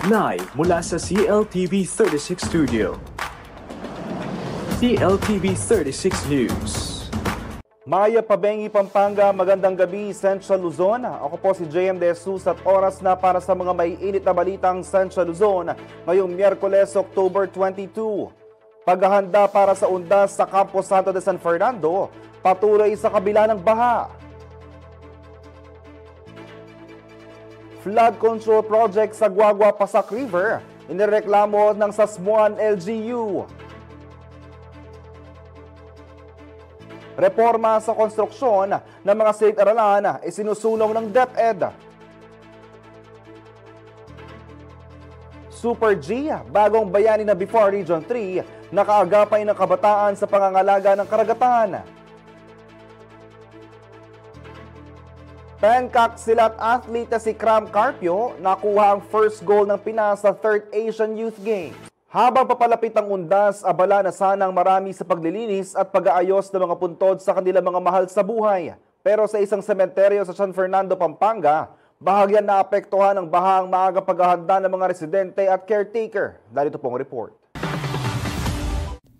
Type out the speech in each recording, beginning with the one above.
Live mula sa CLTV 36 Studio. CLTV 36 News. Maya Pabengi, Pampanga, magandang gabi, Central Luzon. Ako po si JM De Jesus at oras na para sa mga maiinit na balitang Central Luzon ngayong Miyerkules, October 22. Paghahanda para sa undas sa Campo Santo de San Fernando, patuloy sa kabila ng baha. Flood control project sa Guagua Pasak River, inireklamo ng Sasmuan LGU. Reforma sa konstruksyon ng mga silid-aralan isinusulong ng DepEd. Super G, bagong bayani na before Region 3, nakaagapay ng kabataan sa pangangalaga ng karagatan. Pencak silat athlete si Cram Carpio nakuha ang first goal ng Pinas sa 3rd Asian Youth Games. Habang papalapit ang undas, abala na sanang marami sa paglilinis at pag-aayos ng mga puntod sa kanilang mga mahal sa buhay. Pero sa isang sementeryo sa San Fernando, Pampanga, bahagyan na apektuhan ng baha ang maagang paghahanda ng mga residente at caretaker. Narito pong report.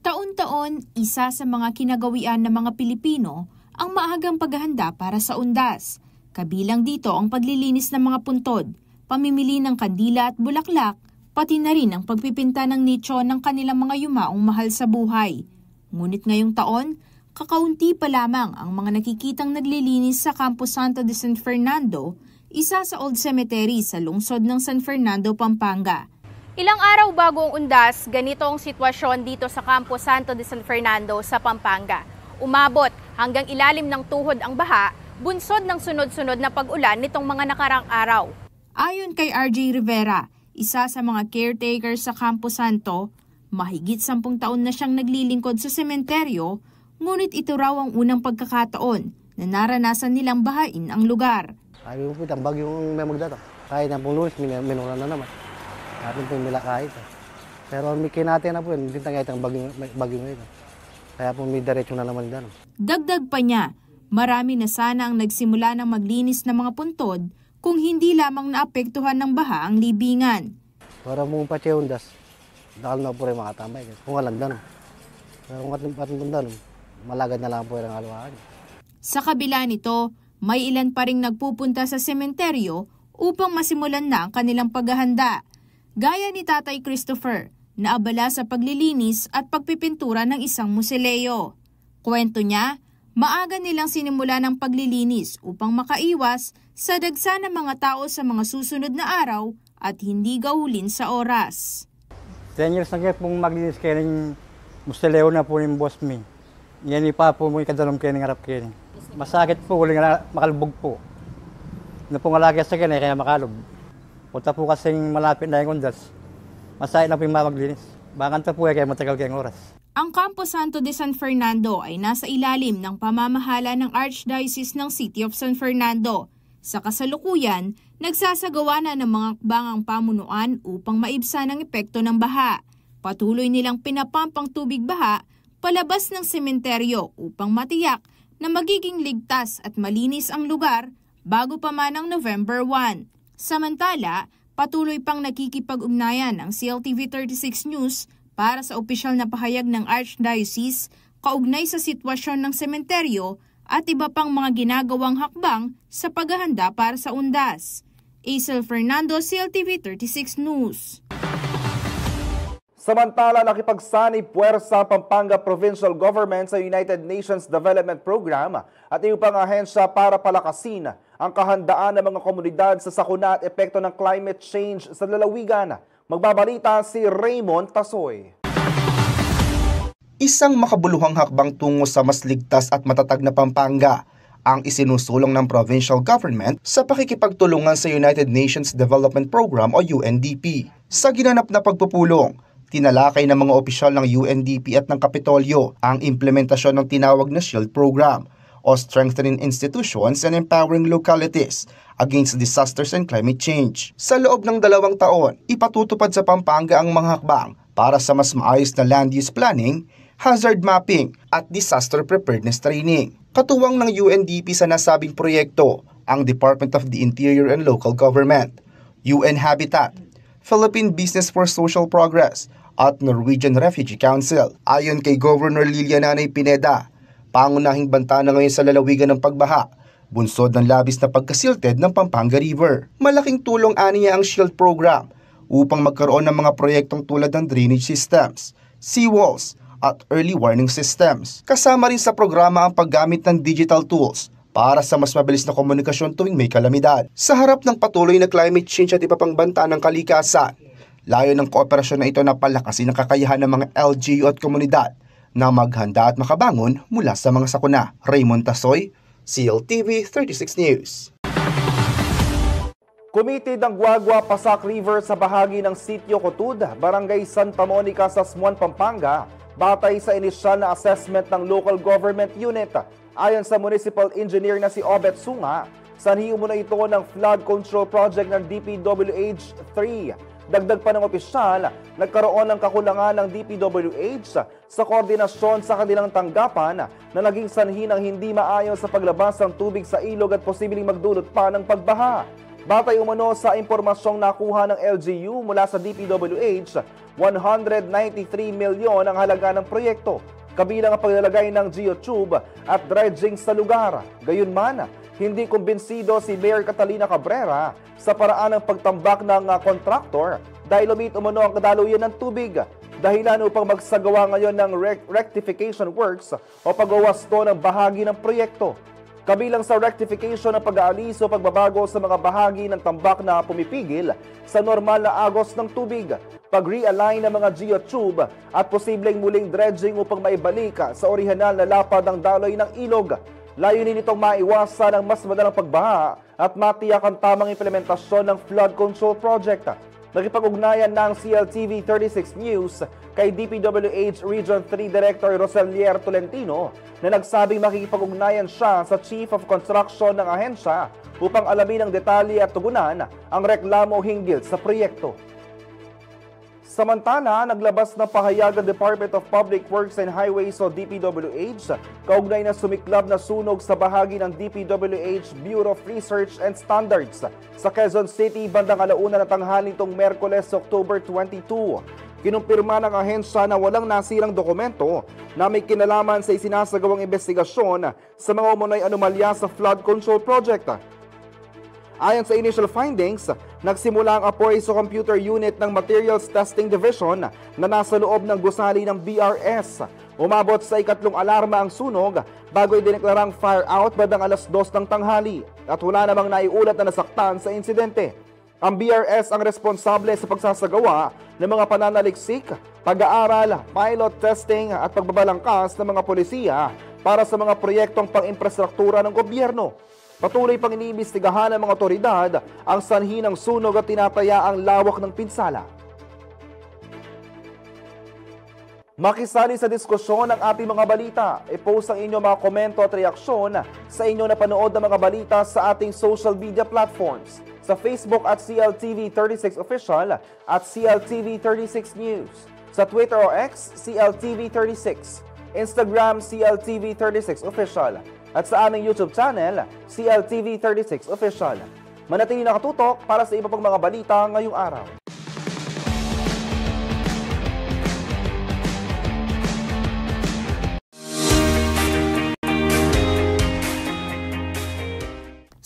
Taon-taon, isa sa mga kinagawian ng mga Pilipino ang maagang paghahanda para sa undas. Kabilang dito ang paglilinis ng mga puntod, pamimili ng kandila at bulaklak, pati na rin ang pagpipinta ng nicho ng kanilang mga yumaong mahal sa buhay. Ngunit ngayong taon, kakaunti pa lamang ang mga nakikitang naglilinis sa Campo Santo de San Fernando, isa sa old cemetery sa lungsod ng San Fernando, Pampanga. Ilang araw bago ang undas, ganito ang sitwasyon dito sa Campo Santo de San Fernando sa Pampanga. Umabot hanggang ilalim ng tuhod ang baha, bunsod ng sunod-sunod na pag-ulan nitong mga nakarang araw. Ayon kay RJ Rivera, isa sa mga caretakers sa Campo Santo, mahigit 10 taon na siyang naglilingkod sa sementeryo, ngunit ito raw ang unang pagkakataon na naranasan nilang bahain ang lugar. Sabi mo po, ang bagyong may magdata. Kahit na pong lunes, minulan na naman. Atin po yung milakahit. Pero may kinate na po yun, hindi tangayat ang bagyong ito. Kaya po may diretso na naman dyan. Dagdag pa niya, marami na sana ang nagsimula ng maglinis ng mga puntod kung hindi lamang naapektuhan ng baha ang libingan. Para mong patiyondas, dakal na po rin makatambay. Kung walang danon. Pero kung ating danon, malagad na lang po rin ang aluhaan. Sa kabila nito, may ilan pa ring nagpupunta sa sementeryo upang masimulan na ang kanilang paghahanda. Gaya ni Tatay Christopher, na abala sa paglilinis at pagpipintura ng isang museleo. Kwento niya, maaga nilang sinimula ng paglilinis upang makaiwas sa dagsa ng mga tao sa mga susunod na araw at hindi gahulin sa oras. 10 years na kayo pong maglinis kayo ng museleo na po ng boss me. Yan pa po mo ikadalong kayo ng harap kayo. Masakit po, uling makalubog po. Na po ngalagay sa kayo kaya makalub. Punta po kasing malapit na yung undas. Masakit na po yung maglinis. Bakanta po kaya matagal kayong oras. Ang Campo Santo de San Fernando ay nasa ilalim ng pamamahala ng Archdiocese ng City of San Fernando. Sa kasalukuyan, nagsasagawa na ng mga akbangang pamunuan upang maibsan ang epekto ng baha. Patuloy nilang pinapampang tubig baha palabas ng sementeryo upang matiyak na magiging ligtas at malinis ang lugar bago pa man ang November 1. Samantala, patuloy pang nakikipag-ugnayan ang CLTV 36 News para sa opisyal na pahayag ng Archdiocese kaugnay sa sitwasyon ng sementeryo at iba pang mga ginagawang hakbang sa paghahanda para sa undas. Aisel Fernando, CLTV 36 News. Samantala, nakipagsanib puwersa ang Pampanga Provincial Government sa United Nations Development Program at iba pang ahensya para palakasin ang kahandaan ng mga komunidad sa sakuna at epekto ng climate change sa lalawigan. Magbabalita si Raymond Tasoy. Isang makabuluhang hakbang tungo sa mas ligtas at matatag na Pampanga ang isinusulong ng provincial government sa pakikipagtulungan sa United Nations Development Program o UNDP. Sa ginanap na pagpupulong, tinalakay ng mga opisyal ng UNDP at ng Kapitolyo ang implementasyon ng tinawag na SHIELD program o Strengthening Institutions and Empowering Localities Against Disasters and Climate Change. Sa loob ng 2 taon, ipatutupad sa Pampanga ang mga hakbang para sa mas maayos na land use planning, hazard mapping at disaster preparedness training. Katuwang ng UNDP sa nasabing proyekto ang Department of the Interior and Local Government, UN Habitat, Philippine Business for Social Progress at Norwegian Refugee Council. Ayon kay Governor Lilia Nanay Pineda, pangunahing banta na ngayon sa lalawigan ng pagbaha, bunsod ng labis na pagkasilted ng Pampanga River. Malaking tulong aniya ang SHIELD program upang magkaroon ng mga proyektong tulad ng drainage systems, seawalls, at early warning systems. Kasama rin sa programa ang paggamit ng digital tools para sa mas mabilis na komunikasyon tuwing may kalamidad. Sa harap ng patuloy na climate change at iba pang banta ng kalikasan, layo ng kooperasyon na ito na palakasin ang kakayahan ng mga LGU at komunidad na maghanda at makabangon mula sa mga sakuna. Raymond Tasoy, CLTV 36 News. Kumitid ang Guagua Pasac River sa bahagi ng Sitio Cotud, Barangay Santa Monica sa Smuan, Pampanga, batay sa inisyal na assessment ng local government unit. Ayon sa municipal engineer na si Obet Sunga, sanhi umuna ito ng flood control project ng DPWH-3. Dagdag pa ng opisyal, nagkaroon ng kakulangan ng DPWH sa koordinasyon sa kanilang tanggapan na naging sanhi ng hindi maayos sa paglabas ng tubig sa ilog at posibleng magdulot pa ng pagbaha. Batay umano sa impormasyong nakuha ng LGU mula sa DPWH, 193 milyon ang halaga ng proyekto, kabilang ang paglalagay ng geotube at dredging sa lugar. Gayunman, hindi kumbinsido si Mayor Catalina Cabrera sa paraan ng pagtambak ng kontraktor dahil lumit umano ang kadaluyan ng tubig. Dahilan upang magsagawa ngayon ng rectification works o pagwawasto ng bahagi ng proyekto. Kabilang sa rectification ng pag-aalis o pagbabago sa mga bahagi ng tambak na pumipigil sa normal na agos ng tubig, pag-realign ng mga geotube at posibleng muling dredging upang maibalik sa orihinal na lapad ng daloy ng ilog. Layunin nitong maiwasan ang mas madalang pagbaha at matiyak ang tamang implementasyon ng flood control project. Nakipag-ugnayan ng CLTV 36 News kay DPWH Region 3 Director Roselier Tolentino na nagsabing makikipag-ugnayan siya sa Chief of Construction ng ahensya upang alamin ang detalye at tugunan ang reklamo hinggil sa proyekto. Samantala, naglabas ng pahayag ang Department of Public Works and Highways o DPWH kaugnay na sumiklab na sunog sa bahagi ng DPWH Bureau of Research and Standards sa Quezon City bandang 1:00 na tanghali nitong Miyerkules, October 22. Kinumpirma ng ahensya na walang nasirang dokumento na may kinalaman sa isinasagawang investigasyon sa mga umunoy anomalya sa flood control project. Ayon sa initial findings, nagsimula ang apoy sa computer unit ng Materials Testing Division na nasa loob ng gusali ng BRS. Umabot sa ikatlong alarma ang sunog bago idineklarang fire out bandang 2:00 ng tanghali at wala namang naiulat na nasaktan sa insidente. Ang BRS ang responsable sa pagsasagawa ng mga pananaliksik, pag-aaral, pilot testing at pagbabalangkas ng mga polisiya para sa mga proyektong pang-infrastruktura ng gobyerno. Patuloy pang iniimbestigahan ng mga otoridad ang sanhi ng sunog at tinataya ang lawak ng pinsala. Makisali sa diskusyon ng ating mga balita. I-post ang inyong mga komento at reaksyon sa inyong napanood na mga balita sa ating social media platforms. Sa Facebook at CLTV36 Official at CLTV36 News. Sa Twitter o X, CLTV36. Instagram, CLTV36 Official. At sa aming YouTube channel, CLTV36 Official. Manatili nakatutok para sa iba pang mga balita ngayong araw.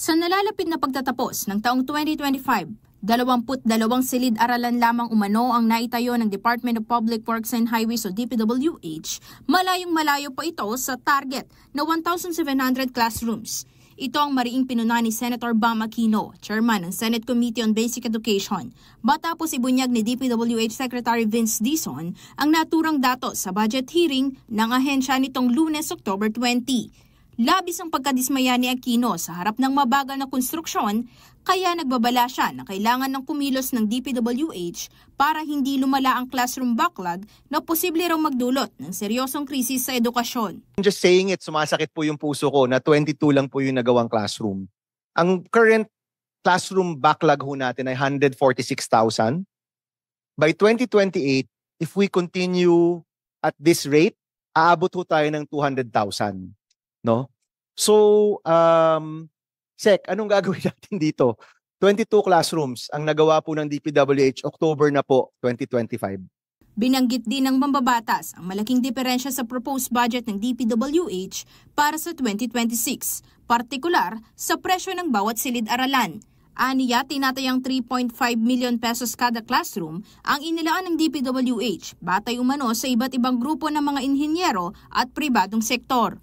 Sa nalalapit na pagtatapos ng taong 2025, 22 silid-aralan lamang umano ang naitayo ng Department of Public Works and Highways o DPWH, malayong-malayo pa ito sa target na 1,700 classrooms. Ito ang mariing pinuna ni Senator Bam Aquino, Chairman ng Senate Committee on Basic Education, matapos ibunyag ni DPWH Secretary Vince Dizon ang naturang datos sa budget hearing ng ahensya nitong Lunes, October 20. Labis ang pagkadismaya ni Aquino sa harap ng mabagal na konstruksyon, kaya nagbabala siya na kailangan ng kumilos ng DPWH para hindi lumala ang classroom backlog na posible raw magdulot ng seryosong krisis sa edukasyon. I'm just saying it, sumasakit po yung puso ko na 22 lang po yung nagawang classroom. Ang current classroom backlog ho natin ay 146,000. By 2028, if we continue at this rate, aabot ho tayo ng 200,000. No? So, Sec, anong gagawin natin dito? 22 classrooms ang nagawa po ng DPWH October na po 2025. Binanggit din ng mambabatas ang malaking diferensya sa proposed budget ng DPWH para sa 2026, partikular sa presyo ng bawat silid-aralan. Aniya, tinatayang 3.5 million pesos kada classroom ang inilaan ng DPWH batay umano sa iba't ibang grupo ng mga inhinyero at pribadong sektor.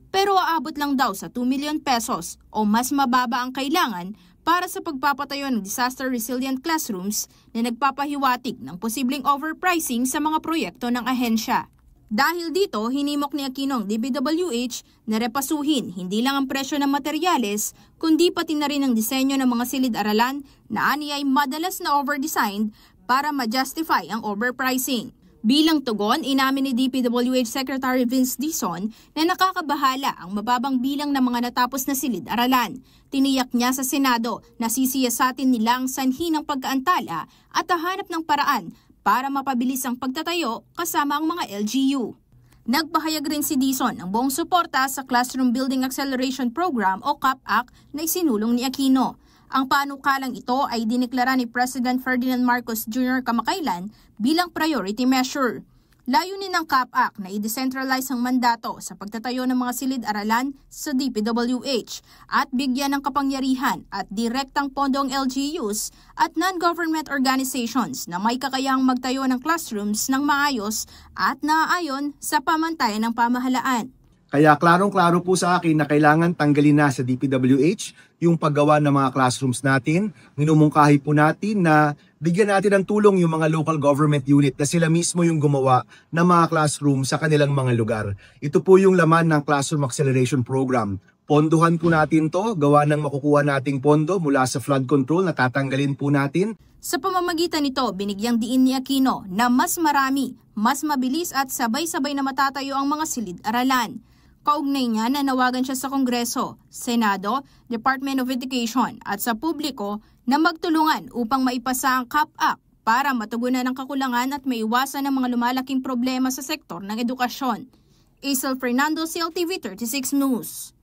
Pero aabot lang daw sa 2 million pesos o mas mababa ang kailangan para sa pagpapatayo ng disaster-resilient classrooms na nagpapahiwatig ng posibleng overpricing sa mga proyekto ng ahensya. Dahil dito, hinimok ni Aquino ang DPWH na repasuhin hindi lang ang presyo ng materyales, kundi pati na rin ang disenyo ng mga silid-aralan na ani ay madalas na overdesigned para ma-justify ang overpricing. Bilang tugon, inamin ni DPWH Secretary Vince Dizon na nakakabahala ang mababang bilang ng mga natapos na silid-aralan. Tiniyak niya sa Senado na sisiyasatin nila ang sanhi ng pagkaantala at hahanap ng paraan para mapabilis ang pagtatayo kasama ang mga LGU. Nagpahayag rin si Dizon ng buong suporta sa Classroom Building Acceleration Program o CAPAC na isinulong ni Aquino. Ang panukalang ito ay diniklara ni President Ferdinand Marcos Jr. kamakailan bilang priority measure. Layunin ng CAPAC na i-decentralize ang mandato sa pagtatayo ng mga silid-aralan sa DPWH at bigyan ng kapangyarihan at direktang pondo ang LGUs at non-government organizations na may kakayahang magtayo ng classrooms ng maayos at naaayon sa pamantayan ng pamahalaan. Kaya klarong-klaro po sa akin na kailangan tanggalin na sa DPWH yung paggawa ng mga classrooms natin. Minumungkahi po natin na bigyan natin ng tulong yung mga local government unit na sila mismo yung gumawa ng mga classroom sa kanilang mga lugar. Ito po yung laman ng Classroom Acceleration Program. Ponduhan po natin to, gawa ng makukuha nating pondo mula sa flood control na tatanggalin po natin. Sa pamamagitan nito, binigyang diin ni Aquino na mas marami, mas mabilis at sabay-sabay na matatayo ang mga silid-aralan. Kaugnay niya na nawagan siya sa Kongreso, Senado, Department of Education at sa publiko na magtulungan upang maipasa ang CAPAC para matugunan ang kakulangan at maiwasan ang mga lumalaking problema sa sektor ng edukasyon. Isel Fernando, CLTV 36 News.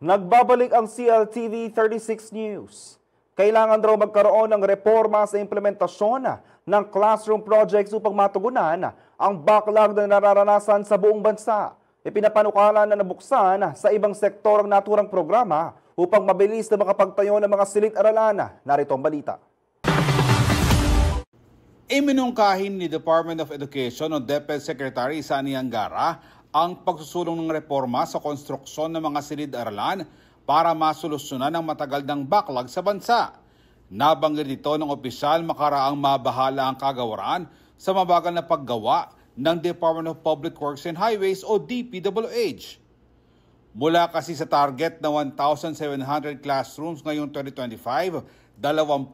Nagbabalik ang CLTV 36 News. Kailangan daw magkaroon ng reforma sa implementasyon ng classroom projects upang matugunan ang backlog na nararanasan sa buong bansa. Ipinapanukala na nabuksan sa ibang sektor ang naturang programa upang mabilis na makapagtayo ng mga silid-aralan. Narito ang balita. Iminungkahin ni Department of Education o DepEd Secretary Sani Angara ang pagsusulong ng reforma sa konstruksyon ng mga silid-aralan para masolusyonan ang matagal ng backlog sa bansa. Nabanggit ito ng opisyal makaraang mabahala ang kagawaran sa mabagal na paggawa ng Department of Public Works and Highways o DPWH. Mula kasi sa target na 1,700 classrooms ngayong 2025, 22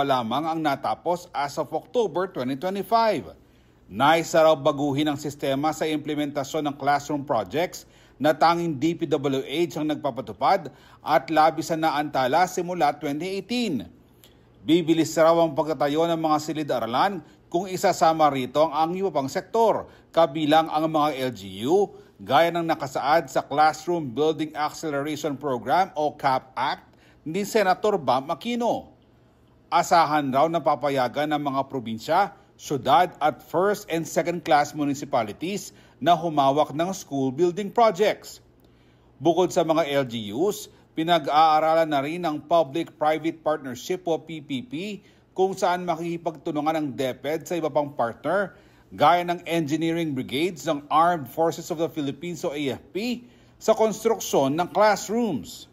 lamang ang natapos as of October 2025. Nais raw baguhin ang sistema sa implementasyon ng classroom projects na tanging DPWH ang nagpapatupad at labisan na antala simula 2018. Bibilis raw ang pagtatayo ng mga silid-aralan kung isasama rito ang iba pang sektor, kabilang ang mga LGU, gaya ng nakasaad sa Classroom Building Acceleration Program o CAPAC ni Senator Bam Aquino. Asahan raw na papayagan ng mga probinsya, syudad at first and second class municipalities na humawak ng school building projects. Bukod sa mga LGUs, pinag-aaralan na rin ang Public-Private Partnership o PPP kung saan makikipagtulungan ang DepEd sa iba pang partner gaya ng Engineering Brigades ng Armed Forces of the Philippines o AFP sa konstruksyon ng classrooms.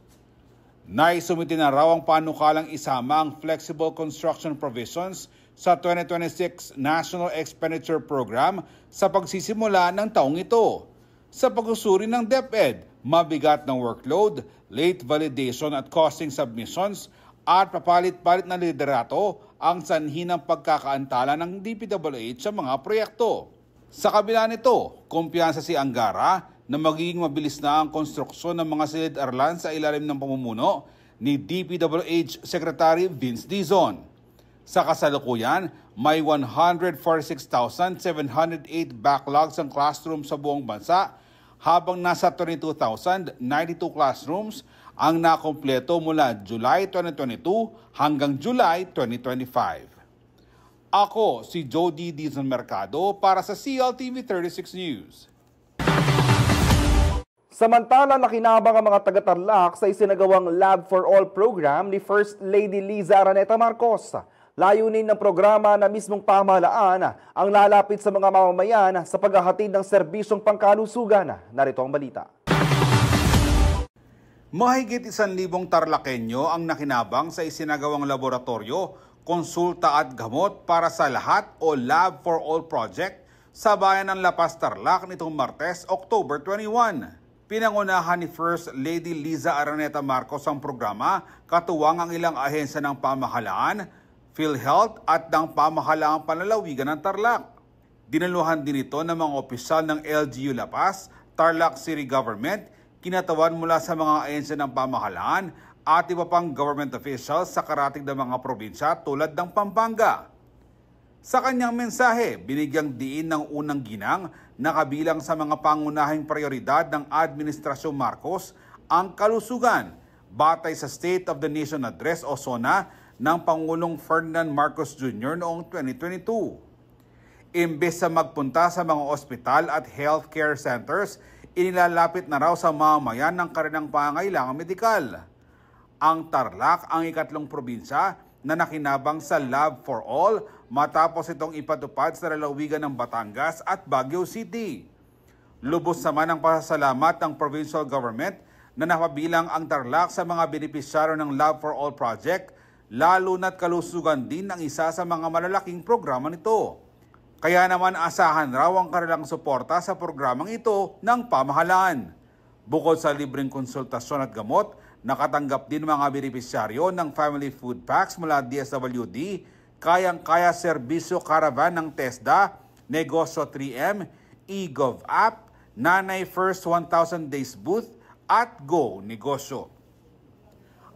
Naisumiti na raw ang panukalang isama ang Flexible Construction Provisions sa 2026 National Expenditure Program sa pagsisimula ng taong ito. Sa pag-usuri ng DepEd, mabigat ng workload, late validation at costing submissions at papalit-palit na liderato ang sanhi ng pagkakaantala ng DPWH sa mga proyekto. Sa kabila nito, kumpiyansa si Angara na magiging mabilis na ang konstruksyon ng mga silid-aralan sa ilalim ng pamumuno ni DPWH Secretary Vince Dizon. Sa kasalukuyan, May 146,708 backlogs ang classroom sa buong bansa, habang nasa 22,092 classrooms ang nakompleto mula July 2022 hanggang July 2025. Ako si Jody Dizon Mercado para sa CLTV 36 News. Samantala, nakinabang ang mga taga-Tarlac sa isinagawang Lab for All program ni First Lady Liza Araneta Marcos. Layunin ng programa na mismong pamahalaan ang lalapit sa mga mamamayan sa paghahatid ng serbisyong pangkalusugan. Narito ang balita. Mahigit 1,000 Tarlakenyo ang nakinabang sa isinagawang laboratorio, konsulta at gamot para sa lahat o Lab for All project sa bayan ng La Paz, Tarlac nitong Martes, October 21. Pinangunahan ni First Lady Liza Araneta Marcos ang programa, katuwang ang ilang ahensya ng pamahalaan, PhilHealth at ng pamahalaang panlalawigan ng Tarlac. Dinaluhan din ito ng mga opisyal ng LGU La Paz, Tarlac City Government, kinatawan mula sa mga ahensya ng pamahalaan at iba pang government officials sa karatig ng mga probinsya tulad ng Pampanga. Sa kanyang mensahe, binigyang diin ng unang ginang na kabilang sa mga pangunahing prioridad ng Administrasyong Marcos ang kalusugan, batay sa State of the Nation Address o SONA ng Pangulong Ferdinand Marcos Jr. noong 2022. Imbes sa magpunta sa mga ospital at healthcare centers, inilalapit na raw sa mamamayan ng kanilang pangangailangan medikal. Ang Tarlac ang ikatlong probinsya na nakinabang sa Lab for All matapos itong ipatupad sa lalawigan ng Batangas at Baguio City. Lubos naman ang pasasalamat ng provincial government na napabilang ang Tarlac sa mga benepisyaryo ng Lab for All project, lalo na't kalusugan din ang isa sa mga malalaking programa nito. Kaya naman asahan raw ang kanilang suporta sa programang ito ng pamahalaan. Bukod sa libreng konsultasyon at gamot, nakatanggap din mga benepisyaryo ng family food packs mula DSWD, kayang-kaya serbisyo caravan ng TESDA, Negosyo 3M, eGov app, Nanay First 1,000 Days Booth at Go Negosyo.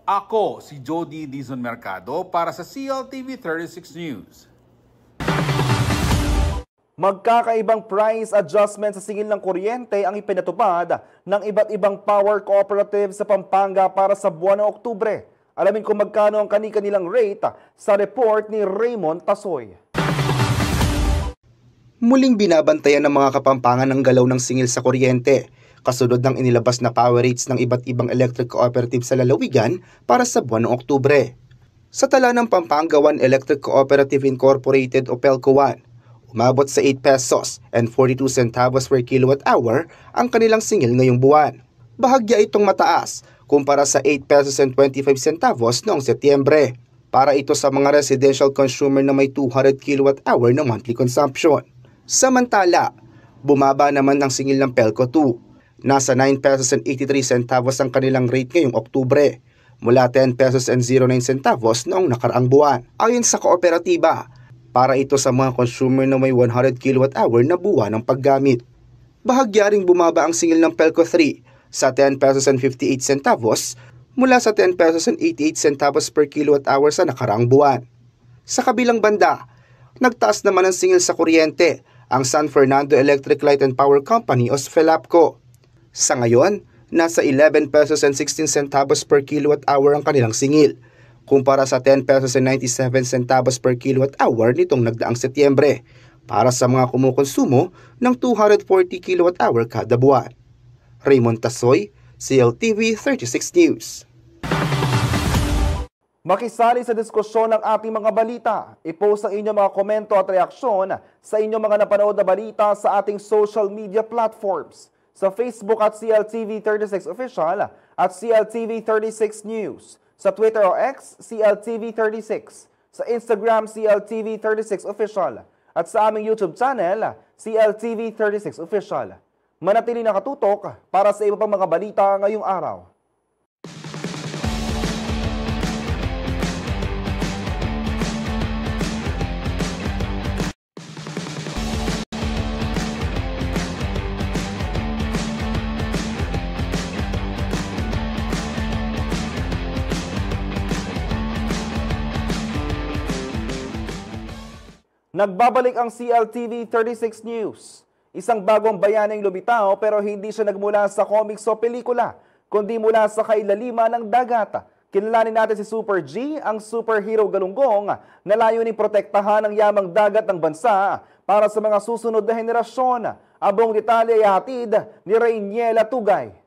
Ako si Jody Dizon Mercado para sa CLTV 36 News. Magkakaibang price adjustment sa singil ng kuryente ang ipinatupad ng iba't ibang power cooperative sa Pampanga para sa buwan ng Oktubre. Alamin kung magkano ang kani-kanilang rate sa report ni Raymond Tasoy. Muling binabantayan ng mga Kapampangan ng galaw ng singil sa kuryente, kasunod ng inilabas na power rates ng iba't ibang electric cooperative sa lalawigan para sa buwan ng Oktubre. Sa tala ng Pampanga 1 Electric Cooperative Incorporated o PELCO 1, umabot sa 8 pesos and 42 centavos per kilowatt hour ang kanilang singil ngayong buwan. Bahagya itong mataas kumpara sa 8 pesos and 25 centavos noong Setyembre, para ito sa mga residential consumer na may 200 kilowatt hour na monthly consumption. Samantala, bumaba naman ang singil ng PELCO 2. Nasa 9 pesos and 83 centavos ang kanilang rate ngayong Oktubre, mula 10 pesos and 09 centavos noong nakaraang buwan. Ayon sa kooperatiba, para ito sa mga consumer na may 100 kilowatt hour na buwan ng paggamit. Bahagya ring bumaba ang singil ng PELCO 3 sa 10 pesos and 58 centavos mula sa 10 pesos and 88 centavos per kilowatt hour sa nakaraang buwan. Sa kabilang banda, nagtaas naman ang singil sa kuryente ang San Fernando Electric Light and Power Company o SFELAPCO. Sa ngayon, nasa 11 pesos and 16 centavos per kilowatt hour ang kanilang singil, kumpara sa 10 pesos and 97 centavos per kilowatt hour nitong nagdaang Setyembre, para sa mga kumukonsumo ng 240 kilowatt hour kada buwan. Raymond Tasoy, CLTV 36 News. Makisali sa diskusyon ng ating mga balita. I-post ang inyong mga komento at reaksyon sa inyong mga napanood na balita sa ating social media platforms. Sa Facebook at CLTV36 Official at CLTV36 News. Sa Twitter o X, CLTV36. Sa Instagram, CLTV36 Official. At sa aming YouTube channel, CLTV36 Official. Manatili nakatutok para sa iba pang mga balita ngayong araw. Nagbabalik ang CLTV 36 News. Isang bagong bayaning lumitaw pero hindi siya nagmula sa comics o pelikula, kundi mula sa kailaliman ng dagat. Kilalanin natin si Super G, ang superhero galunggong na layuning protektahan ang yamang dagat ng bansa para sa mga susunod na henerasyon. Ang buong detalye ay hatid ni Rainiela Tugay.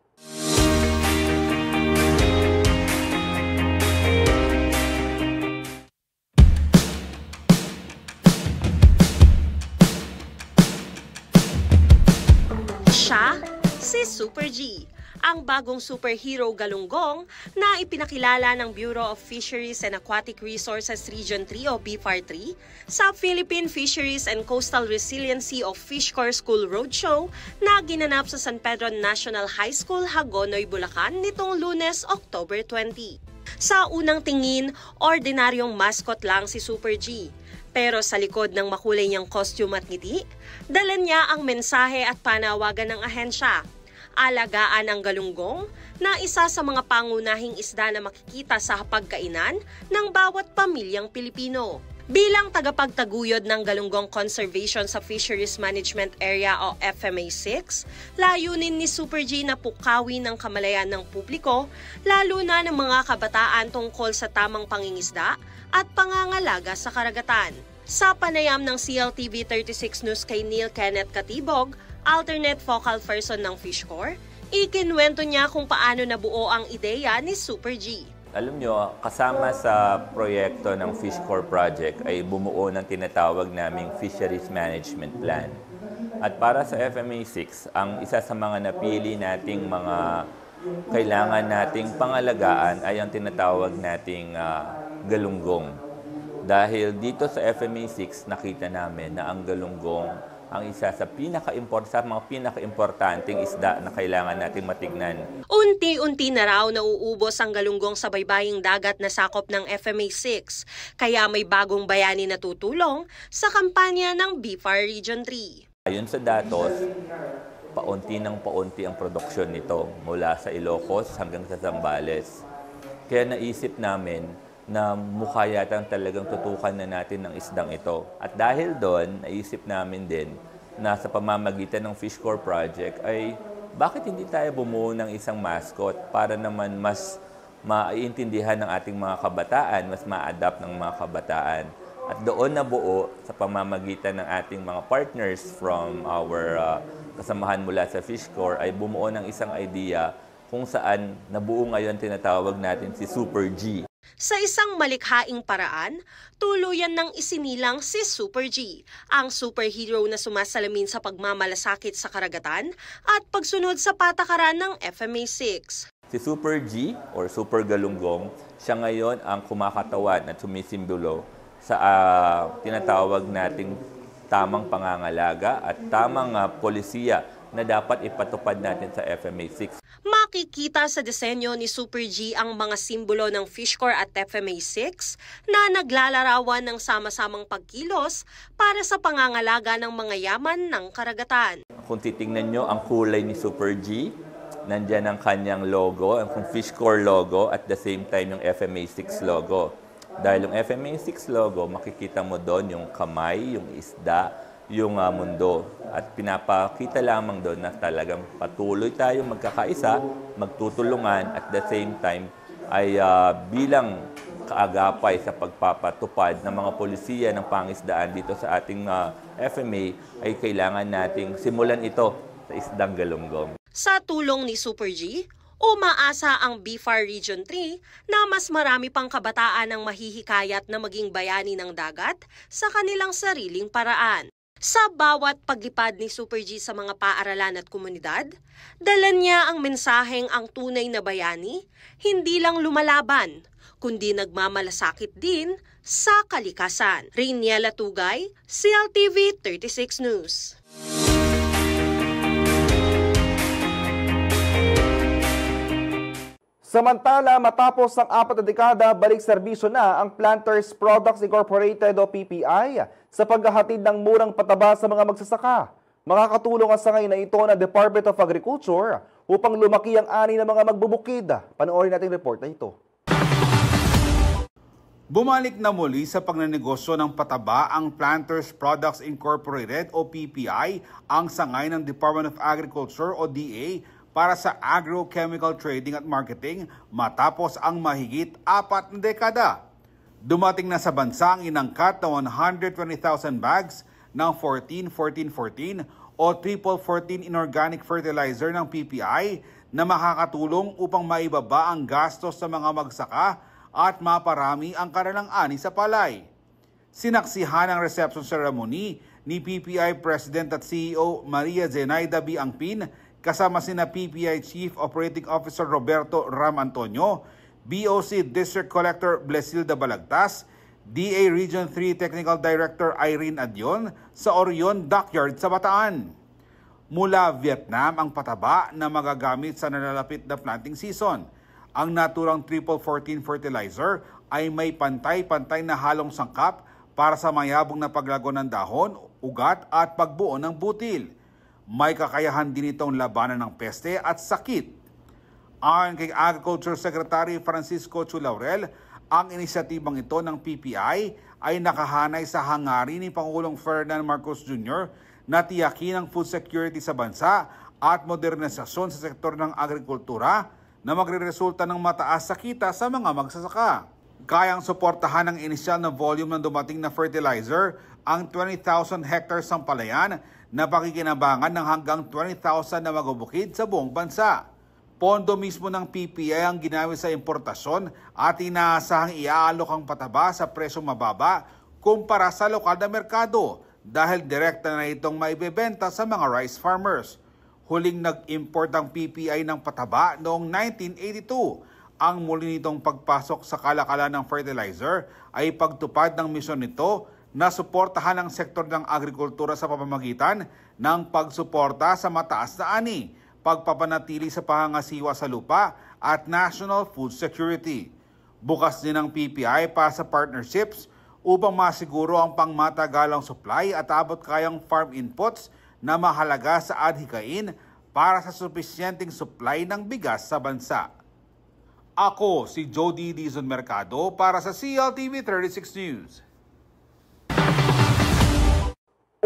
Siya, si Super G, ang bagong superhero galunggong na ipinakilala ng Bureau of Fisheries and Aquatic Resources Region 3 o BFAR-3 sa Philippine Fisheries and Coastal Resiliency of Fish Corps School Roadshow na ginanap sa San Pedro National High School, Hagonoy, Bulacan nitong Lunes, October 20. Sa unang tingin, ordinaryong mascot lang si Super G. Pero sa likod ng makulay niyang costume at ngiti, dala niya ang mensahe at panawagan ng ahensya. Alagaan ang galunggong na isa sa mga pangunahing isda na makikita sa hapagkainan ng bawat pamilyang Pilipino. Bilang tagapagtaguyod ng galunggong conservation sa Fisheries Management Area o FMA6, layunin ni Super G na pukawin ng kamalayan ng publiko, lalo na ng mga kabataan tungkol sa tamang pangingisda at pangangalaga sa karagatan. Sa panayam ng CLTV 36 News kay Neil Kenneth Katibog, alternate focal person ng Fish Corps, ikinwento niya kung paano nabuo ang ideya ni Super G. Alam nyo, kasama sa proyekto ng Fish Corps Project ay bumuo ng tinatawag naming Fisheries Management Plan. At para sa FMA6, ang isa sa mga napili nating mga kailangan nating pangalagaan ay ang tinatawag nating galunggong. Dahil dito sa FMA6, nakita namin na ang galunggong ang isa sa mga pinaka-importanting isda na kailangan nating matignan. Unti-unti na raw nauubos ang galunggong sa baybaying dagat na sakop ng FMA6, kaya may bagong bayani na tutulong sa kampanya ng BFAR Region 3. Ayon sa datos, paunti ng paunti ang produksyon nito mula sa Ilocos hanggang sa Zambales. Kaya naisip namin na mukha yatang talagang tutukan na natin ng isdang ito. At dahil doon, naisip namin din na sa pamamagitan ng Fish Corps Project ay bakit hindi tayo bumuo ng isang mascot para naman mas maiintindihan ng ating mga kabataan, mas ma-adapt ng mga kabataan. At doon nabuo sa pamamagitan ng ating mga partners from our kasamahan mula sa Fish Corps ay bumuo ng isang idea kung saan nabuo ngayon tinatawag natin si Super G. Sa isang malikhaing paraan, tuluyan ng isinilang si Super G, ang superhero na sumasalamin sa pagmamalasakit sa karagatan at pagsunod sa patakaran ng FMA6. Si Super G or Super Galunggong, siya ngayon ang kumakatawan at sumisimbolo sa tinatawag nating tamang pangangalaga at tamang polisiya na dapat ipatupad natin sa FMA6. Makikita sa disenyo ni Super G ang mga simbolo ng Fish Corps at FMA6 na naglalarawan ng sama-samang pagkilos para sa pangangalaga ng mga yaman ng karagatan. Kung titingnan nyo ang kulay ni Super G, nandyan ang kanyang logo, ang Fish Corps logo, at the same time yung FMA6 logo. Dahil yung FMA6 logo, makikita mo doon yung kamay, yung isda, yung mundo. At pinapakita lamang doon na talagang patuloy tayong magkakaisa, magtutulungan, at the same time ay bilang kaagapay sa pagpapatupad ng mga polisiya ng pangisdaan dito sa ating FMA ay kailangan nating simulan ito sa isdang galunggong. Sa tulong ni Super G, umaasa ang BFAR Region 3 na mas marami pang kabataan ang mahihikayat na maging bayani ng dagat sa kanilang sariling paraan. Sa bawat paglipad ni Super G sa mga paaralan at komunidad, dala niya ang mensaheng ang tunay na bayani, hindi lang lumalaban, kundi nagmamalasakit din sa kalikasan. Rainiela Tugay, CLTV 36 News. Samantala, matapos ang 4 na dekada, balik serbisyo na ang Planters Products Incorporated o PPI sa paghahatid ng murang pataba sa mga magsasaka. Makakatulong ang sangay na ito ng Department of Agriculture upang lumaki ang ani ng mga magbubukid. Panoorin natin report na ito. Bumalik na muli sa pagnanegosyo ng pataba ang Planters Products Incorporated o PPI, ang sangay ng Department of Agriculture o DA para sa agrochemical trading at marketing matapos ang mahigit 4 na dekada. Dumating na sa bansa ang inangkat na 120,000 bags ng 14-14-14 o triple 14 inorganic fertilizer ng PPI na makakatulong upang maibaba ang gastos sa mga magsaka at maparami ang kanilang ani sa palay. Sinaksihan ang reception ceremony ni PPI President at CEO Maria Zenaida B. Angpin kasama sina PPI Chief Operating Officer Roberto Ram Antonio, BOC District Collector Blesilda Balagtas, DA Region 3 Technical Director Irene Adion sa Orion Dockyard sa Bataan. Mula Vietnam ang pataba na magagamit sa nalalapit na planting season. Ang naturang triple 14 fertilizer ay may pantay-pantay na halong sangkap para sa mayabong na paglago ng dahon, ugat at pagbuo ng butil. May kakayahan din itong labanan ng peste at sakit. Ayon kay Agriculture Secretary Francisco Chu Laurel, ang inisyatibang ito ng PPI ay nakahanay sa hangarin ni Pangulong Ferdinand Marcos Jr. na tiyakin ang food security sa bansa at modernisasyon sa sektor ng agrikultura na magreresulta ng mataas sa kita sa mga magsasaka. Kayang suportahan ng inisyal na volume ng dumating na fertilizer ang 20,000 hectares ng palayan na pakikinabangan ng hanggang 20,000 na magubukid sa buong bansa. Pondo mismo ng PPI ang ginamit sa importasyon at inaasahang iaalok ang pataba sa presyong mababa kumpara sa lokal na merkado dahil direkta na itong maibebenta sa mga rice farmers. Huling nag-import ang PPI ng pataba noong 1982. Ang muli nitong pagpasok sa kalakalan ng fertilizer ay pagtupad ng misyon nito na suportahan ang sektor ng agrikultura sa pamamagitan ng pagsuporta sa mataas na ani, pagpapanatili sa pangangasiwa sa lupa at national food security. Bukas din ang PPI para sa partnerships upang masiguro ang pangmatagalang supply at abot kayang farm inputs na mahalaga sa adhikain para sa supisyenteng supply ng bigas sa bansa. Ako si Jody Dizon Mercado para sa CLTV 36 News.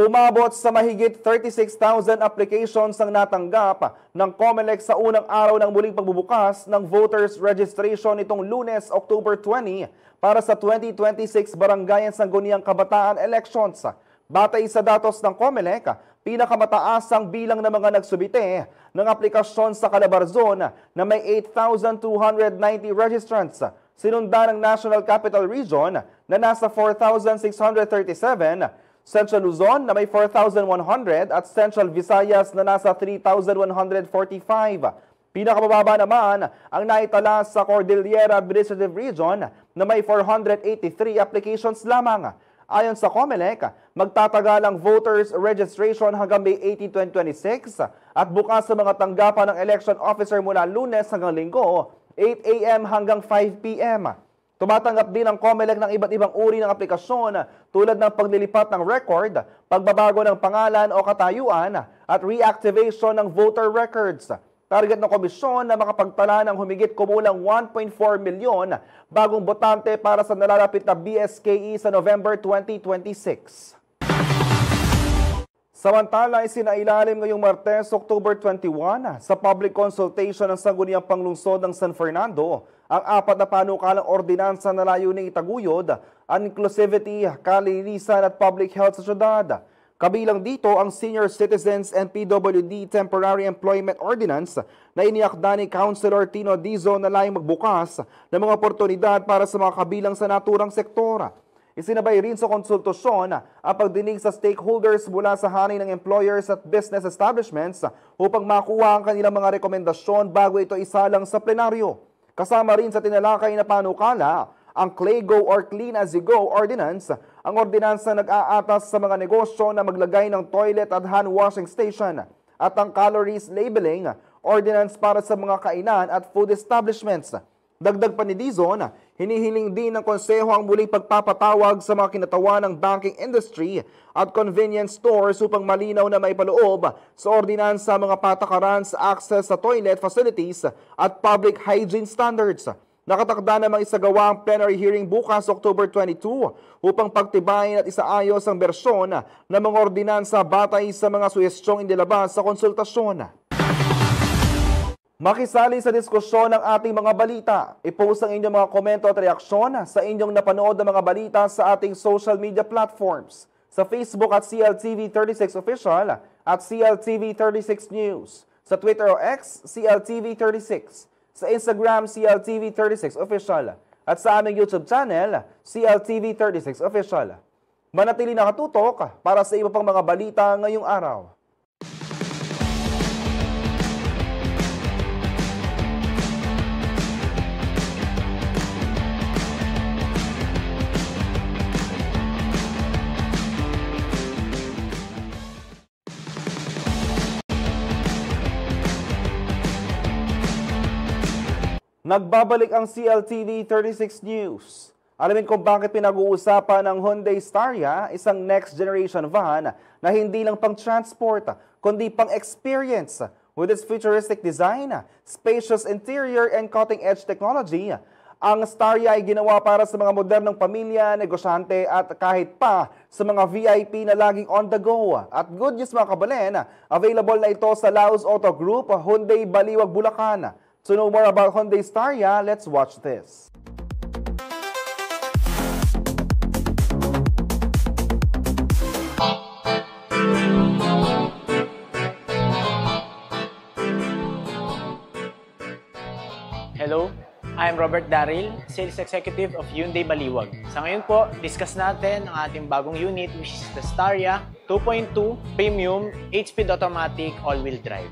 Umabot sa mahigit 36,000 applications ang natanggap ng COMELEC sa unang araw ng muling pagbubukas ng voters registration nitong Lunes, October 20 para sa 2026 Barangayan Sangguniang Kabataan Elections. Batay sa datos ng COMELEC, pinakamataas ang bilang ng mga nagsubite ng aplikasyon sa Calabarzon na may 8,290 registrants. Sinundan ng National Capital Region na nasa 4,637, Central Luzon na may 4,100 at Central Visayas na nasa 3,145. Pinakamababa naman ang naitala sa Cordillera Administrative Region na may 483 applications lamang. Ayon sa COMELEC, magtatagal ang voters registration hanggang May 18, 2026 at bukas sa mga tanggapan ng election officer mula Lunes hanggang Linggo, 8 a.m. hanggang 5 p.m. Tumatanggap din ang COMELEC ng iba't ibang uri ng aplikasyon tulad ng paglilipat ng record, pagbabago ng pangalan o katayuan at reactivation ng voter records. Target ng komisyon na makapagtala ng humigit kumulang 1.4 milyon bagong botante para sa nalalapit na BSKE sa November 2026. Samantala, isinailalim ngayong Martes, October 21, sa public consultation ng Sangguniang Panglungsod ng San Fernando ang 4 na panukalang ordinansa na layuning itaguyod ang inclusivity, kalinisan at public health sa syudad. Kabilang dito ang Senior Citizens and PWD Temporary Employment Ordinance na iniakda ni Councilor Tino Dizon na layong magbukas ng mga oportunidad para sa mga kabilang sa naturang sektor. Isinabay rin sa konsultasyon ang pagdinig sa stakeholders mula sa hanay ng employers at business establishments upang makuha ang kanilang mga rekomendasyon bago ito isalang sa plenaryo. Kasama rin sa tinalakay na panukala ang CLAYGO or Clean As You Go Ordinance, ang ordinansa nag-aatas sa mga negosyo na maglagay ng toilet at hand washing station, at ang Calories Labeling Ordinance para sa mga kainan at food establishments. Dagdag pa ni Dizon, hinihiling din ng konseho ang muling pagpapatawag sa mga kinatawan ng banking industry at convenience stores upang malinaw na maipaloob sa ordinansa mga patakaran sa access sa toilet facilities at public hygiene standards. Nakatakda namang isagawa ang plenary hearing bukas October 22 upang pagtibayin at isaayos ang bersyon ng mga ordinansa batay sa mga suhestyong inilabas sa konsultasyon. Makisali sa diskusyon ng ating mga balita. I-post ang inyong mga komento at reaksyon sa inyong napanood na mga balita sa ating social media platforms. Sa Facebook at CLTV36 Official at CLTV36 News. Sa Twitter o X, CLTV36. Sa Instagram, CLTV36 Official. At sa aming YouTube channel, CLTV36 Official. Manatili nakatutok para sa iba pang mga balita ngayong araw. Nagbabalik ang CLTV 36 News. Alamin kung bakit pinag-uusapan ng Hyundai Staria, isang next generation van na hindi lang pang transport, kundi pang experience. With its futuristic design, spacious interior and cutting-edge technology, ang Staria ay ginawa para sa mga modernong pamilya, negosyante at kahit pa sa mga VIP na laging on the go. At good news mga kabalen, available na ito sa Laos Auto Group, Hyundai Baliwag, Bulacan. To know more about Hyundai Staria, let's watch this. Hello, I'm Robert Darryl, Sales Executive of Hyundai Baliwag. Sa ngayon po, discuss natin ang ating bagong unit which is the Staria 2.2 Premium 8-speed automatic all-wheel drive.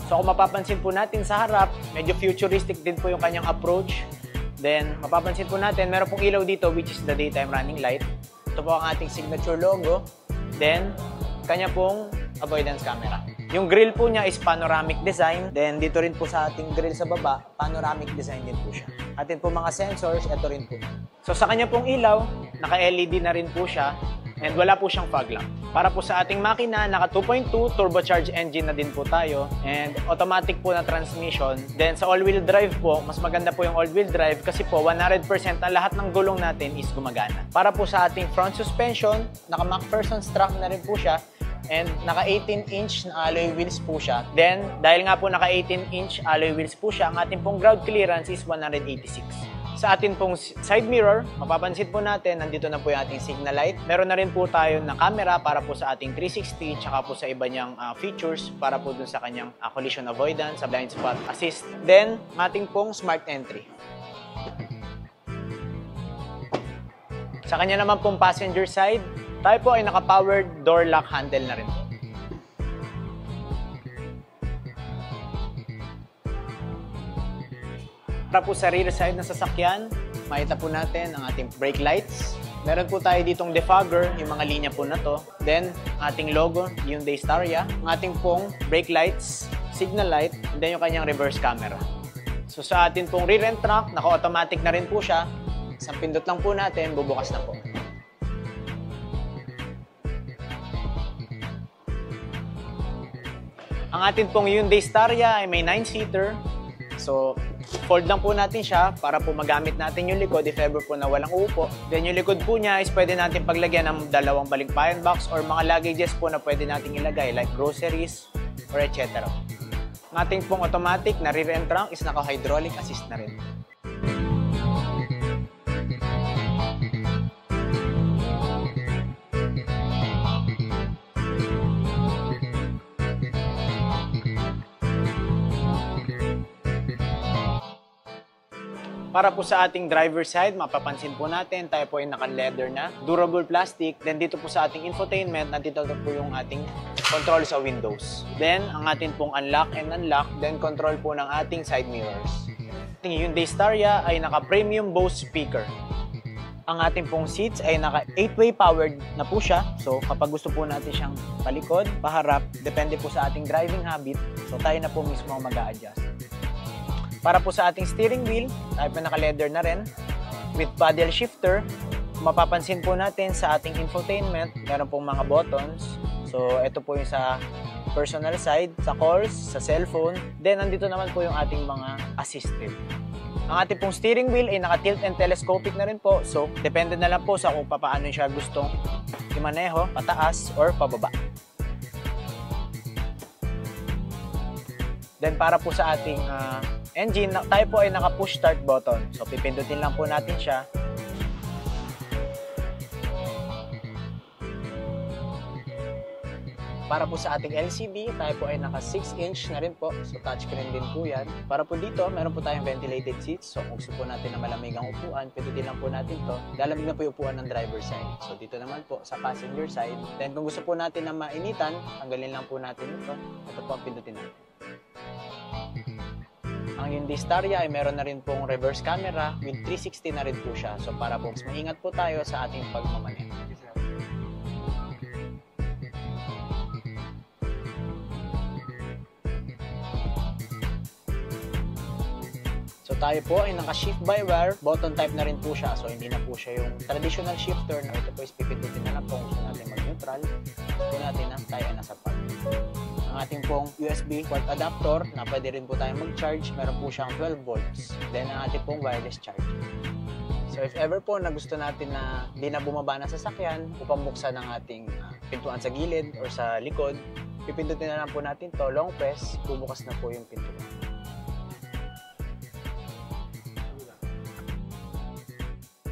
So kung mapapansin po natin sa harap, medyo futuristic din po yung kanyang approach. Then mapapansin po natin, meron pong ilaw dito which is the daytime running light. Ito po ang ating signature logo. Then, kanya pong avoidance camera. Yung grill po niya is panoramic design. Then dito rin po sa ating grill sa baba, panoramic design din po siya. Atin po mga sensors, ito rin po. So sa kanya pong ilaw, naka-LED na rin po siya. And wala po siyang fog lamp. Para po sa ating makina, naka 2.2 turbocharged engine na din po tayo. And automatic po na transmission. Then sa all-wheel drive po, mas maganda po yung all-wheel drive kasi po 100% na lahat ng gulong natin is gumagana. Para po sa ating front suspension, naka McPherson strap na rin po siya. And naka 18-inch na alloy wheels po siya. Then, dahil nga po naka 18-inch alloy wheels po siya, ang ating pong ground clearance is 186. Sa atin pong side mirror, mapapansin po natin, nandito na po yung ating signal light. Meron na rin po tayo na camera para po sa ating 360, tsaka po sa iba niyang features para po dun sa kanyang collision avoidance, sa blind spot assist. Then, ating pong smart entry. Sa kanya naman pong passenger side, tayo po ay naka-powered door lock handle na rin po. Para po sa rear side ng sasakyan, makita po natin ang ating brake lights. Meron po tayo ditong defogger, yung mga linya po na to. Then, ating logo, Hyundai Staria. Ang ating pong brake lights, signal light, and then yung kanyang reverse camera. So sa atin pong rear end trunk, naka-automatic na rin po siya. Isang pindot lang po natin, bubukas na po. Ang atin pong Hyundai Staria ay may 9-seater. So, fold lang po natin siya para po magamit natin yung likod if ever po na walang uupo. Then yung likod po niya is pwede natin paglagyan ng dalawang balikbayan box or mga luggages po na pwede natin ilagay like groceries or etc. Ang ating pong automatic na rear end trunk is naka-hydraulic assist na rin. Para po sa ating driver side, mapapansin po natin, tayo po ay naka-leather na, durable plastic. Then dito po sa ating infotainment, nandito po yung ating control sa windows. Then, ang ating pong unlock and unlock, then control po ng ating side mirrors. Ating Hyundai Staria ay naka-premium Bose speaker. Ang ating pong seats ay naka 8-way powered na po siya. So, kapag gusto po natin siyang palikod, paharap, depende po sa ating driving habit. So, tayo na po mismo ang mag-a-adjust. Para po sa ating steering wheel, tayo po naka-leather na rin. With paddle shifter, mapapansin po natin sa ating infotainment, meron pong mga buttons. So, ito po yung sa personal side, sa calls, sa cellphone. Then, nandito naman po yung ating mga assisted. Ang ating pong steering wheel ay naka-tilt and telescopic na rin po. So, depende na lang po sa kung paano siya gustong imaneho, pataas or pababa. Then, para po sa ating engine, tayo po ay naka-push start button. So, pipindutin lang po natin siya. Para po sa ating LCD, tayo po ay naka 6-inch na rin po. So touchscreen din po yan. Para po dito, meron po tayong ventilated seats. So kung gusto po natin na malamig ang upuan, pindutin lang po natin to. Lalamig na po yung upuan ng driver side. So dito naman po sa passenger side. Then kung gusto po natin na mainitan, tanggalin lang po natin ito. Ito po ang pindutin natin. Ang Hyundai Staria ay meron na rin pong reverse camera with 360 na rin po siya. So para po mas maingat po tayo sa ating pagmamaneho. So tayo po ay naka-shift by wire, button type na rin po siya. So hindi na po siya yung traditional shifter na ito po is pipindutin na lang po kung gusto natin mag-neutral. Gusto natin na tayo ay nasa park. Ang ating pong USB port adapter na pwede rin po tayo mag-charge, meron po siyang 12 volts. Then ang ating pong wireless charger. So if ever po na gusto natin na hindi na bumaba ng sasakyan upang buksan ng ating pintuan sa gilid or sa likod, pipindutin na lang po natin to, long press, bubukas na po yung pintuan.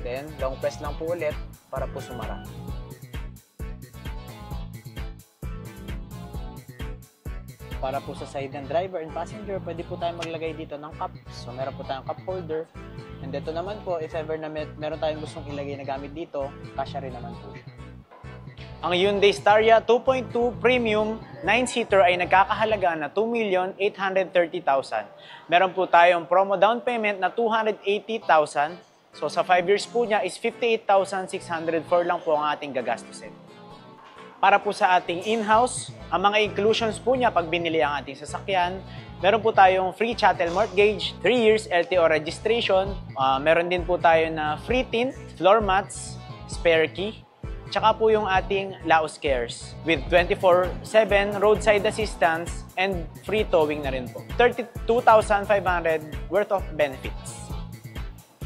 Then, long press lang po ulit para po sumara. Para po sa side ng driver and passenger, pwede po tayo maglagay dito ng cup. So, meron po tayong cup holder. And dito naman po, if ever na meron tayong gustong ilagay na gamit dito, kasya rin naman po siya. Ang Hyundai Staria 2.2 Premium 9-seater ay nagkakahalaga na 2,830,000. Meron po tayong promo down payment na 280,000. So sa 5 years po niya is 58,604 lang po ang ating gagastusin. Para po sa ating in-house, ang mga inclusions po niya pag binili ang ating sasakyan, meron po tayong free chattel mortgage, 3 years LTO registration, meron din po tayo na free tint, floor mats, spare key, tsaka po yung ating Laos Cares with 24/7 roadside assistance and free towing na rin po. 32,500 worth of benefits.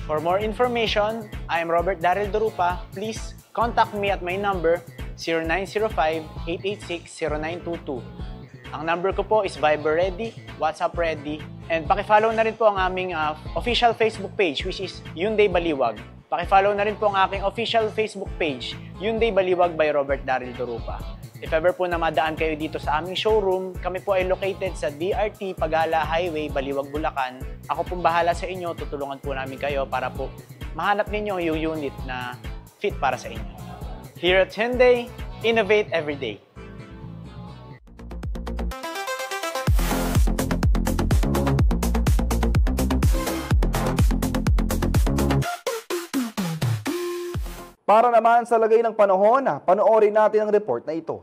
For more information, I am Robert Daryl Durupa. Please contact me at my number 0905-886-0922. Ang number ko po is Viber ready, WhatsApp ready, and pakifollow na rin po ang aming official Facebook page which is Hyundai Baliwag. Pakifollow na rin po ang aking official Facebook page, Hyundai Baliwag by Robert Daryl Durupa. If ever po na madaan kayo dito sa aming showroom, kami po ay located sa DRT Pagala Highway, Baliwag, Bulacan. Ako pong bahala sa inyo, tutulungan po namin kayo para po mahanap ninyo yung unit na fit para sa inyo. Here at Hyundai, innovate every day. Para naman sa lagay ng panahon, panoorin natin ang report na ito.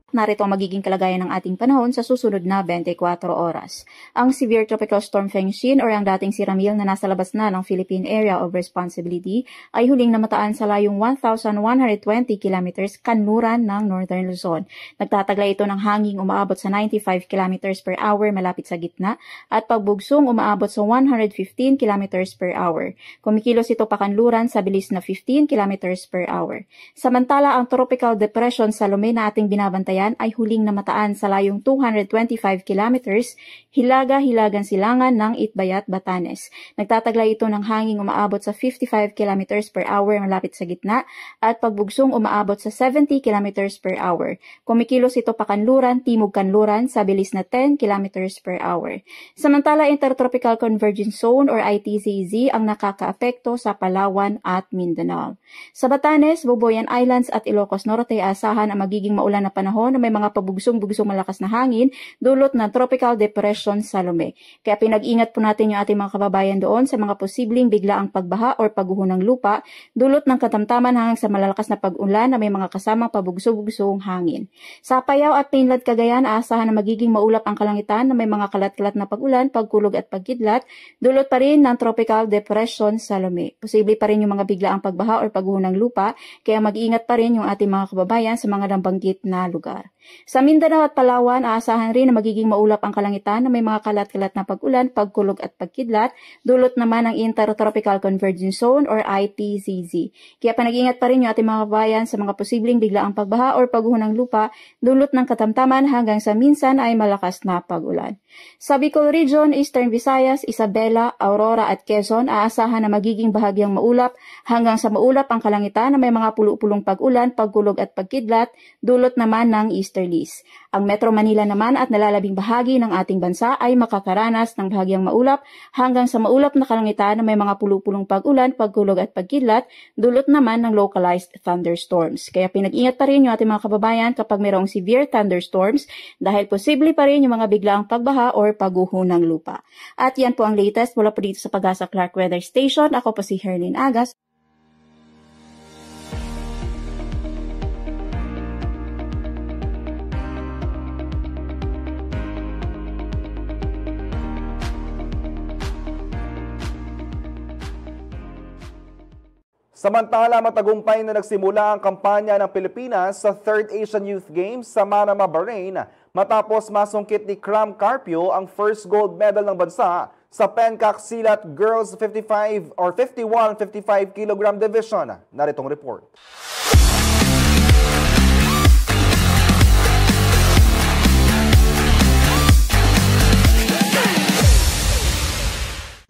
Narito ang magiging kalagayan ng ating panahon sa susunod na 24 oras. Ang severe tropical storm Feng-Xin or ang dating si Ramil na nasa labas na ng Philippine Area of Responsibility ay huling namataan sa layong 1,120 kilometers kanluran ng Northern Luzon. Nagtataglay ito ng hanging umaabot sa 95 kilometers per hour malapit sa gitna at pagbugsong umaabot sa 115 kilometers per hour. Kumikilos ito pakanluran sa bilis na 15 kilometers per hour. Samantala, ang tropical depression Salome na ating binabantayan ay huling namataan sa layong 225 kilometers hilaga-hilagang silangan ng Itbayat, Batanes. Nagtataglay ito ng hanging umaabot sa 55 kilometers per hour malapit sa gitna at pagbugsong umaabot sa 70 kilometers per hour. Kumikilos ito pakanluran, timog kanluran sa bilis na 10 kilometers per hour. Samantala, Intertropical Convergence Zone or ITZZ ang nakakaapekto sa Palawan at Mindanao. Sa Batanes, Boboyan Islands at Ilocos Norte asahan ang magiging maulan na panahon na may mga pabugsong-bugsong malakas na hangin dulot ng Tropical Depression Salome. Kaya pinag-ingat po natin yung ating mga kababayan doon sa mga posibleng biglaang pagbaha or pagguho ng lupa dulot ng katamtaman hanggang sa malalakas na pag-ulan na may mga kasamang pabugsong-bugsong hangin. Sa Apayao at Mainland Cagayan, aasahan na magiging maulap ang kalangitan na may mga kalat-kalat na pag-ulan, pagkulog at pagkidlat dulot pa rin ng Tropical Depression Salome. Posible pa rin yung mga biglaang pagbaha or pagguho ng lupa, kaya mag-iingat pa rin yung ating mga kababayan sa mga nabanggit na lugar. Sa Mindanao at Palawan, aasahan rin na magiging maulap ang kalangitan na may mga kalat-kalat na pag-ulan, pagkulog at pagkidlat, dulot naman ng Intertropical Convergence Zone or ITCZ. Kaya panag-ingat pa rin yung ating mga kababayan sa mga posibleng biglaang pagbaha or pagguho ng lupa, dulot ng katamtaman hanggang sa minsan ay malakas na pag-ulan. Sa Bicol Region, Eastern Visayas, Isabela, Aurora at Quezon, aasahan na magiging bahagyang maulap hanggang sa maulap ang kalangitan na may mga pulo-pulong pag-ulan, pagkulog at pagkidlat, dulot naman ng easterlies. Ang Metro Manila naman at nalalabing bahagi ng ating bansa ay makakaranas ng bahagyang maulap hanggang sa maulap na kalangitan na may mga pulo-pulong pag-ulan, pagkulog at pagkidlat, dulot naman ng localized thunderstorms. Kaya pinag-ingat pa rin yung ating mga kababayan kapag mayroong severe thunderstorms dahil posible pa rin yung mga biglaang pagbaha or pagguho ng lupa. At yan po ang latest mula po dito sa Pag-asa Clark Weather Station. Ako po si Herlyn Agas. Samantala, matagumpay na nagsimula ang kampanya ng Pilipinas sa 3rd Asian Youth Games sa Manama, Bahrain matapos masungkit ni Cram Carpio ang first gold medal ng bansa sa pencaksilat girls 55 or 51-55 kg division. Naritong report.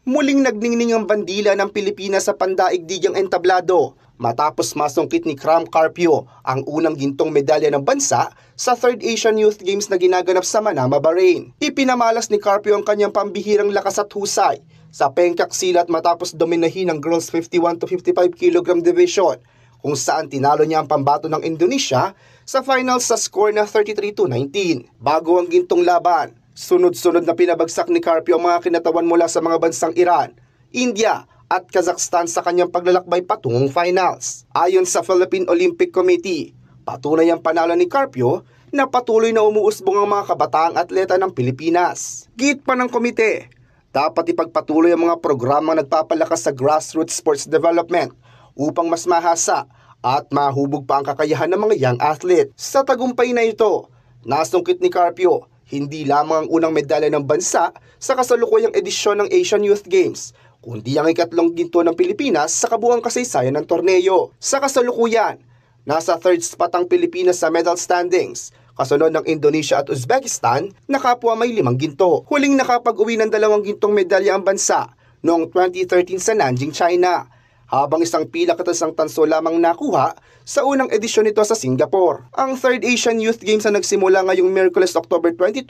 Muling nagningning ang bandila ng Pilipinas sa pandaigdigang entablado matapos masungkit ni Cram Carpio ang unang gintong medalya ng bansa sa 3rd Asian Youth Games na ginaganap sa Manama, Bahrain. Ipinamalas ni Carpio ang kanyang pambihirang lakas at husay sa pencaksilat matapos dominahin ng girls 51-55 kg division kung saan tinalo niya ang pambato ng Indonesia sa finals sa score na 33-19. Bago ang gintong laban, sunod-sunod na pinabagsak ni Carpio ang mga kinatawan mula sa mga bansang Iran, India at Kazakhstan sa kanyang paglalakbay patungong finals. Ayon sa Philippine Olympic Committee, patunay ang panalo ni Carpio na patuloy na umuusbong ang mga kabataang atleta ng Pilipinas. Git pa ng komite, dapat ipagpatuloy ang mga programang nagpapalakas sa grassroots sports development upang mas mahasa at mahubog pa ang kakayahan ng mga young athlete. Sa tagumpay na ito, nasungkit ni Carpio hindi lamang ang unang medalya ng bansa sa kasalukuyang edisyon ng Asian Youth Games, kundi ang ikatlong ginto ng Pilipinas sa kabuuang kasaysayan ng torneo. Sa kasalukuyan, nasa 3rd spot ang Pilipinas sa medal standings, kasunod ng Indonesia at Uzbekistan na kapwa may 5 ginto. Huling nakapag-uwi ng 2 gintong medalya ang bansa noong 2013 sa Nanjing, China, habang isang pilak at isang tanso lamang nakuha sa unang edisyon nito sa Singapore. Ang 3rd Asian Youth Games na nagsimula ngayong Miyerkules October 22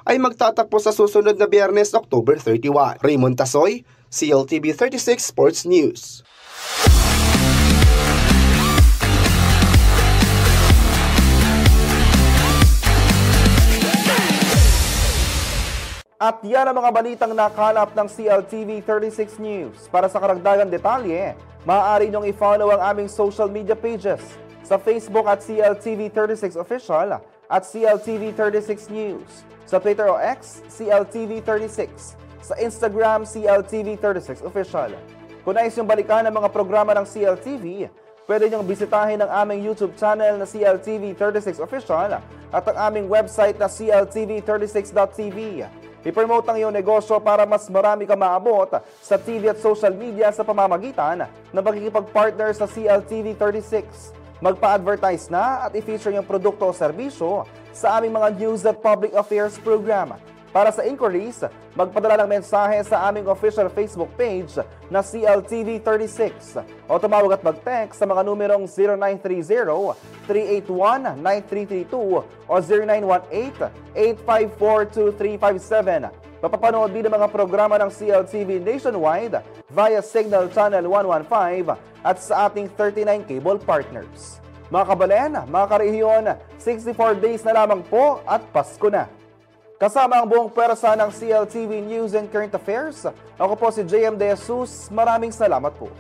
ay magtatakpo sa susunod na Biyernes October 31. Raymond Tasoy, CLTV 36 Sports News. At yan ang mga balitang nakalap ng CLTV 36 News. Para sa karagdagang detalye, maaari niyong i-follow ang aming social media pages sa Facebook at CLTV 36 Official at CLTV 36 News. Sa Twitter o X, CLTV 36. Sa Instagram, CLTV 36 Official. Kung nais yung balikan ng mga programa ng CLTV, pwede niyong bisitahin ang aming YouTube channel na CLTV 36 Official at ang aming website na CLTV36.tv. I-promote ang iyong negosyo para mas marami ka maabot sa TV at social media sa pamamagitan ng pagkikipag-partner sa CLTV 36. Magpa-advertise na at i-feature yung produkto o serbisyo sa aming mga news at public affairs program. Para sa inquiries, magpadala ng mensahe sa aming official Facebook page na CLTV 36 o tumawag at mag-text sa mga numerong 0930-381-9332 o 0918-854-2357. Mapapanood din ang mga programa ng CLTV nationwide via Signal Channel 115 at sa ating 39 cable partners. Mga kabalen, mga karehiyon, 64 days na lamang po at Pasko na. Kasama ang buong pwersa ng CLTV News and Current Affairs, ako po si JM De Jesus. Maraming salamat po.